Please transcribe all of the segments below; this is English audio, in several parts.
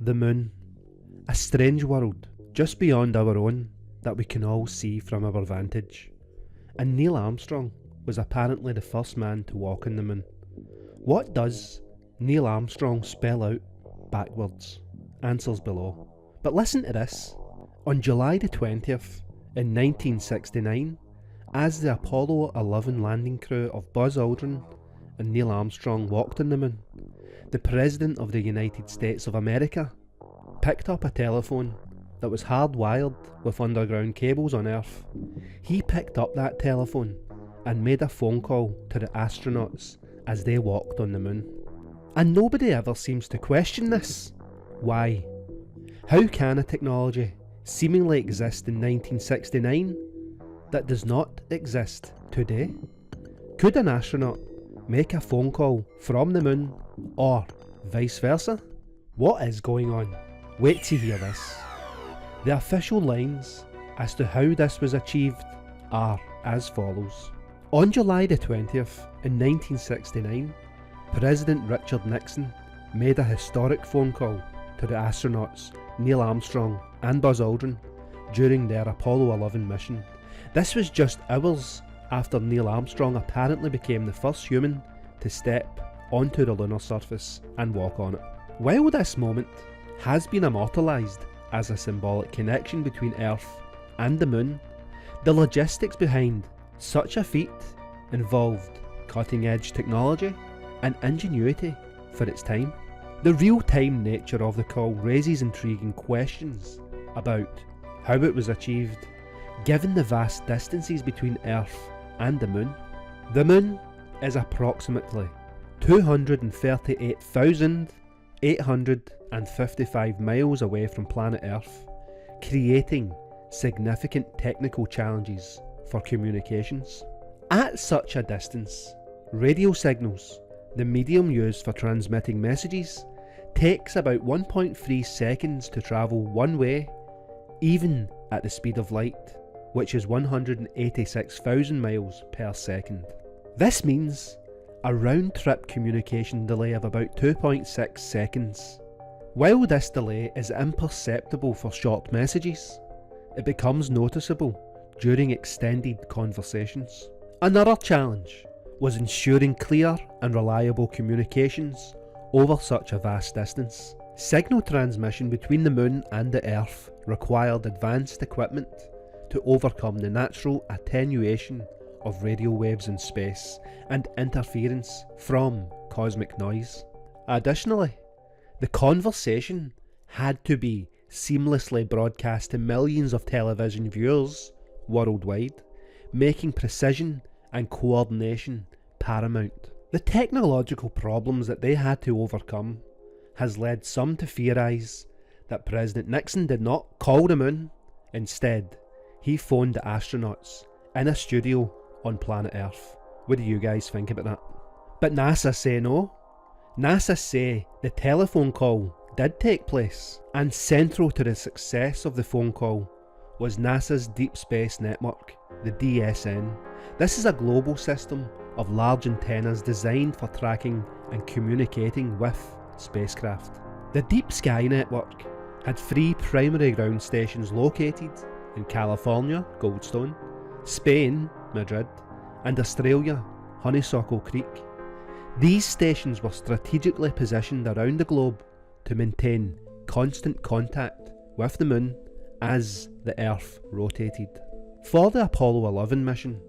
The moon. A strange world, just beyond our own, that we can all see from our vantage. And Neil Armstrong was apparently the first man to walk on the moon. What does Neil Armstrong spell out backwards? Answers below. But listen to this. On July the 20th, in 1969, as the Apollo 11 landing crew of Buzz Aldrin and Neil Armstrong walked on the moon, the President of the United States of America picked up a telephone that was hardwired with underground cables on Earth. He picked up that telephone and made a phone call to the astronauts as they walked on the moon. And nobody ever seems to question this. Why? How can a technology seemingly exist in 1969 that does not exist today? Could an astronaut make a phone call from the moon, or vice versa? What is going on? Wait to hear this. The official lines as to how this was achieved are as follows. On July the 20th in 1969, President Richard Nixon made a historic phone call to the astronauts Neil Armstrong and Buzz Aldrin during their Apollo 11 mission. This was just hours after Neil Armstrong apparently became the first human to step onto the lunar surface and walk on it. While this moment has been immortalised as a symbolic connection between Earth and the moon, the logistics behind such a feat involved cutting-edge technology and ingenuity for its time. The real-time nature of the call raises intriguing questions about how it was achieved, given the vast distances between Earth and the moon. The moon is approximately 238,855 miles away from planet Earth, creating significant technical challenges for communications. At such a distance, radio signals, the medium used for transmitting messages, takes about 1.3 seconds to travel one way, even at the speed of light, which is 186,000 miles per second. This means a round-trip communication delay of about 2.6 seconds. While this delay is imperceptible for short messages, it becomes noticeable during extended conversations. Another challenge was ensuring clear and reliable communications over such a vast distance. Signal transmission between the moon and the Earth required advanced equipment to overcome the natural attenuation of radio waves in space and interference from cosmic noise. Additionally, the conversation had to be seamlessly broadcast to millions of television viewers worldwide, making precision and coordination paramount. The technological problems that they had to overcome has led some to theorise that President Nixon did not call the moon. Instead, he phoned the astronauts in a studio on planet Earth. What do you guys think about that? But NASA say no. NASA say the telephone call did take place, and central to the success of the phone call was NASA's Deep Space Network, the DSN. This is a global system of large antennas designed for tracking and communicating with spacecraft. The Deep Sky Network had 3 primary ground stations located in California, Goldstone, Spain, Madrid, and Australia, Honeysuckle Creek. These stations were strategically positioned around the globe to maintain constant contact with the moon as the Earth rotated. For the Apollo 11 mission,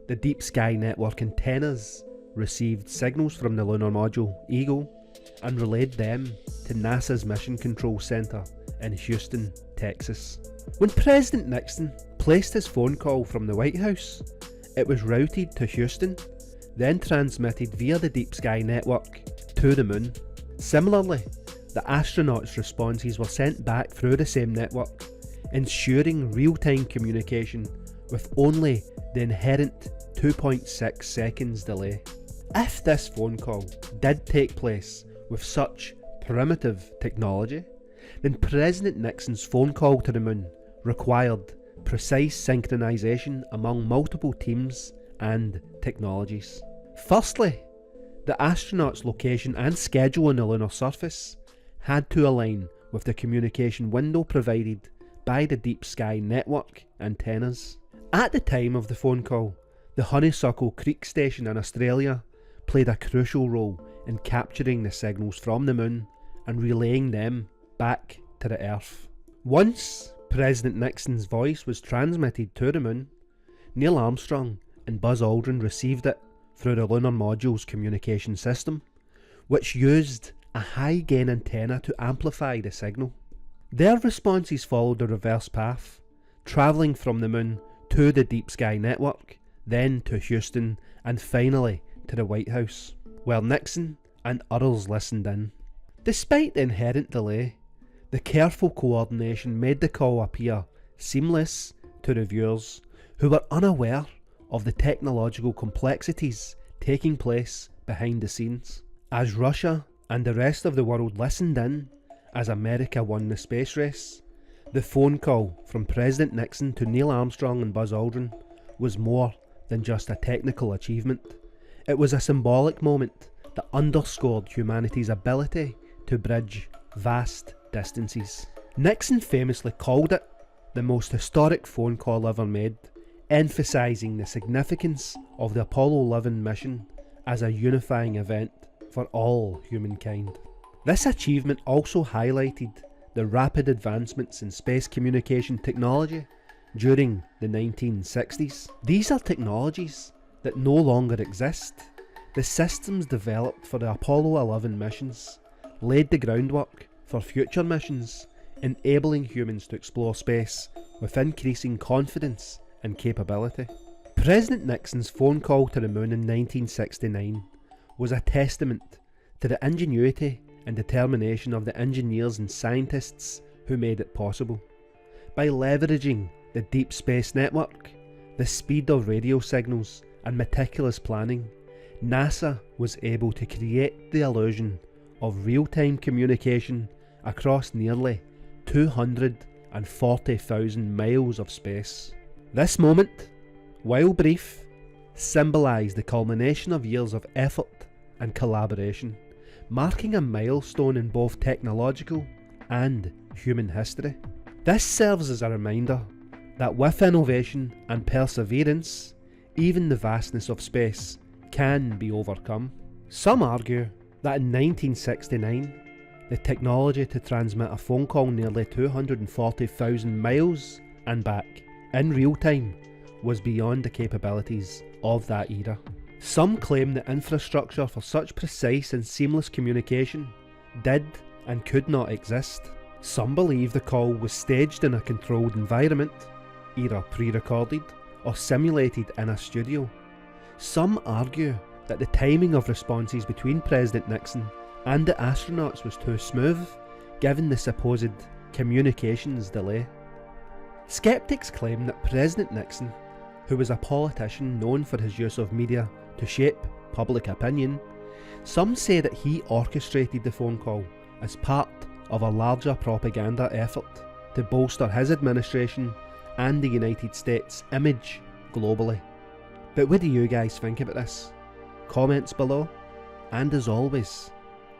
the Deep Sky Network antennas received signals from the lunar module Eagle and relayed them to NASA's Mission Control Center in Houston, Texas. When President Nixon placed his phone call from the White House, it was routed to Houston, then transmitted via the Deep Sky Network to the moon. Similarly, the astronauts' responses were sent back through the same network, ensuring real-time communication with only the inherent 2.6 seconds delay. If this phone call did take place with such primitive technology, then President Nixon's phone call to the moon required precise synchronization among multiple teams and technologies. Firstly, the astronauts' location and schedule on the lunar surface had to align with the communication window provided by the Deep Sky Network antennas. At the time of the phone call, the Honeysuckle Creek station in Australia played a crucial role in capturing the signals from the moon and relaying them back to the Earth. Once President Nixon's voice was transmitted to the moon, Neil Armstrong and Buzz Aldrin received it through the lunar module's communication system, which used a high-gain antenna to amplify the signal. Their responses followed a reverse path, travelling from the moon to the Deep Sky Network, then to Houston, and finally to the White House, where Nixon and others listened in. Despite the inherent delay, the careful coordination made the call appear seamless to the viewers who were unaware of the technological complexities taking place behind the scenes. As Russia and the rest of the world listened in as America won the space race, the phone call from President Nixon to Neil Armstrong and Buzz Aldrin was more than just a technical achievement. It was a symbolic moment that underscored humanity's ability to bridge vast distances. Nixon famously called it the most historic phone call ever made, emphasising the significance of the Apollo 11 mission as a unifying event for all humankind. This achievement also highlighted the rapid advancements in space communication technology during the 1960s. These are technologies that no longer exist. The systems developed for the Apollo 11 missions laid the groundwork for future missions, enabling humans to explore space with increasing confidence and capability. President Nixon's phone call to the moon in 1969 was a testament to the ingenuity and determination of the engineers and scientists who made it possible. By leveraging the Deep Space Network, the speed of radio signals and meticulous planning, NASA was able to create the illusion of real-time communication across nearly 240,000 miles of space. This moment, while brief, symbolised the culmination of years of effort and collaboration, marking a milestone in both technological and human history. This serves as a reminder that with innovation and perseverance, even the vastness of space can be overcome. Some argue that in 1969, the technology to transmit a phone call nearly 240,000 miles and back in real time was beyond the capabilities of that era. Some claim the infrastructure for such precise and seamless communication did and could not exist. Some believe the call was staged in a controlled environment, either pre-recorded or simulated in a studio. Some argue that the timing of responses between President Nixon and the astronauts was too smooth, given the supposed communications delay. Skeptics claim that President Nixon, who was a politician known for his use of media to shape public opinion, some say that he orchestrated the phone call as part of a larger propaganda effort to bolster his administration and the United States' image globally. But what do you guys think about this? Comments below, and as always,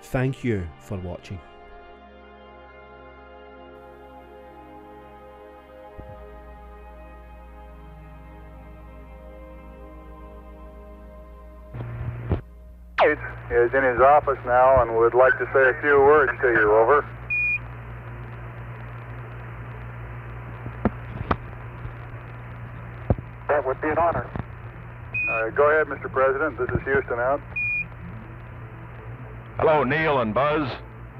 thank you for watching. Is in his office now and would like to say a few words to you. Over. That would be an honor. Go ahead, Mr. President. This is Houston out. Hello, Neil and Buzz.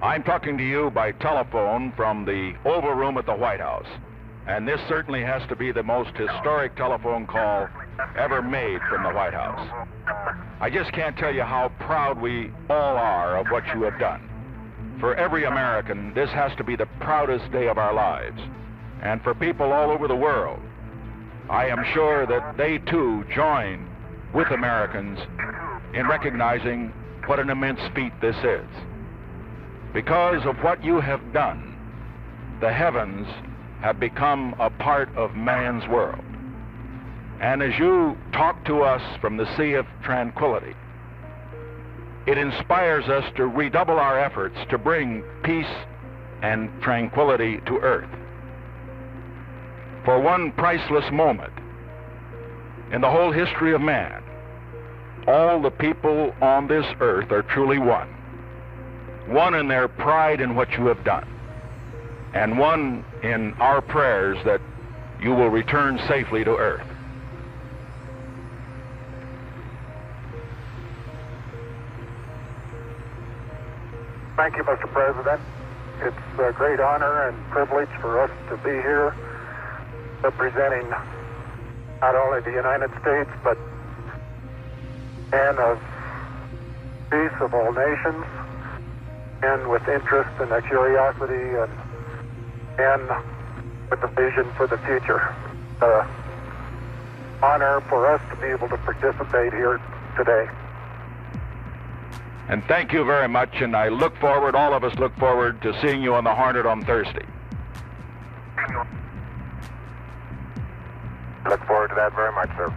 I'm talking to you by telephone from the Oval Room at the White House. And this certainly has to be the most historic telephone call ever made from the White House. I just can't tell you how proud we all are of what you have done. For every American, this has to be the proudest day of our lives. And for people all over the world, I am sure that they too join with Americans in recognizing what an immense feat this is. Because of what you have done, the heavens have become a part of man's world. And as you talk to us from the Sea of Tranquility, it inspires us to redouble our efforts to bring peace and tranquility to Earth. For one priceless moment in the whole history of man, all the people on this earth are truly one. One in their pride in what you have done, and one in our prayers that you will return safely to Earth. Thank you, Mr. President. It's a great honor and privilege for us to be here representing not only the United States, but men of peace of all nations, and with interest and a curiosity and with a vision for the future. Honor for us to be able to participate here today. And thank you very much, and I look forward, all of us look forward to seeing you on the Hornet on Thursday. Look forward to that very much, sir.